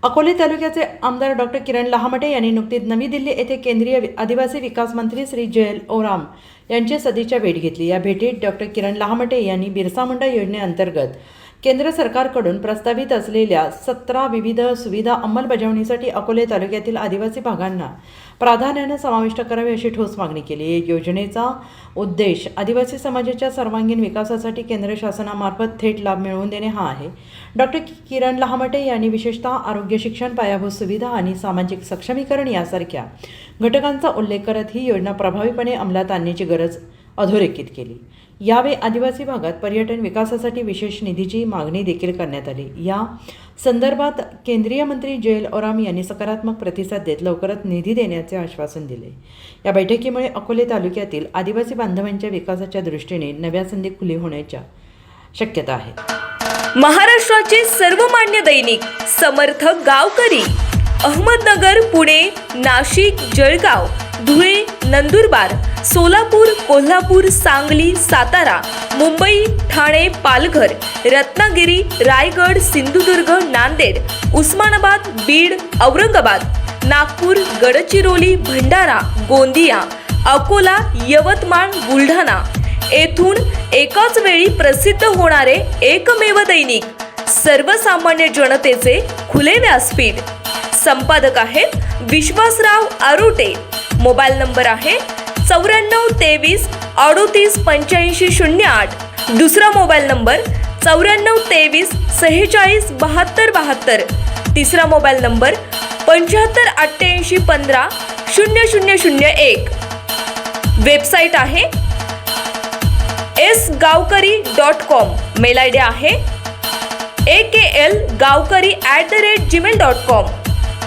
अकोले तालुक्याचे आमदार डॉक्टर किरण लहामटे यांनी नुकतीच नवी दिल्ली येथे केंद्रीय आदिवासी विकास मंत्री श्री जयल ओराम यांची सदिच्छा भेट घेतली। या भेटीत डॉक्टर किरण लहामटे यांनी बिरसा मुंडा योजनेअंतर्गत केंद्र सरकारकडून प्रस्तावित असलेल्या 17 विविध सुविधा अंमलबजावणीसाठी अकोले तालुक्यातील आदिवासी भागांना प्राधान्याने समाविष्ट करावे अशी ठोस मागणी केली। या योजनेचा उद्देश आदिवासी समाजाच्या सर्वांगीण विकासासाठी केंद्र शासनामार्फत थेट लाभ मिळवून देणे हा आहे। डॉक्टर किरण लहामटे यांनी विशेषतः आरोग्य, शिक्षण, पायाभूत सुविधा आणि सामाजिक सक्षमीकरण यासारख्या घटकांचा उल्लेख करत ही योजना प्रभावीपणे अंमलात आणण्याची गरज अधोरेखित केली। यावेळी आदिवासी भागात पर्यटन विकासासाठी विशेष निधीची मागणी देखील करण्यात आली। या संदर्भात केंद्रीय मंत्री जयल ओराम यांनी सकारात्मक प्रतिसाद देत लवकरच निधी देण्याचे आश्वासन दिले। या बैठकीमुळे अकोले तालुक्यातील आदिवासी बांधवांच्या विकासाच्या दृष्टीने नव्या संधी खुली होण्याच्या शक्यता आहे। महाराष्ट्राचे सर्वमान्य दैनिक समर्थ गावकरी अहमदनगर, पुणे, नाशिक, जळगाव, धुळे, नंदुरबार, सोलापूर, कोल्हापूर, सांगली, सातारा, मुंबई, ठाणे, पालघर, रत्नागिरी, रायगड, सिंधुदुर्ग, नांदेड, उस्मानाबाद, बीड, औरंगाबाद, नागपूर, गडचिरोली, भंडारा, गोंदिया, अकोला, यवतमाळ, बुलढाणा येथून एकाच वेळी प्रसिद्ध होणारे एकमेव दैनिक, सर्वसामान्य जनतेचे खुले व्यासपीठ। संपादक आहेत विश्वासराव आरोटे। मोबाईल नंबर आहे 94 23 38 08। दुसरा मोबाईल नंबर 94 23 46 72 72। तिसरा मोबाईल नंबर 75 88 15 0001। वेबसाईट आहे sgavkari.com। मेल आयडी आहे aklgavkari@gmail.com।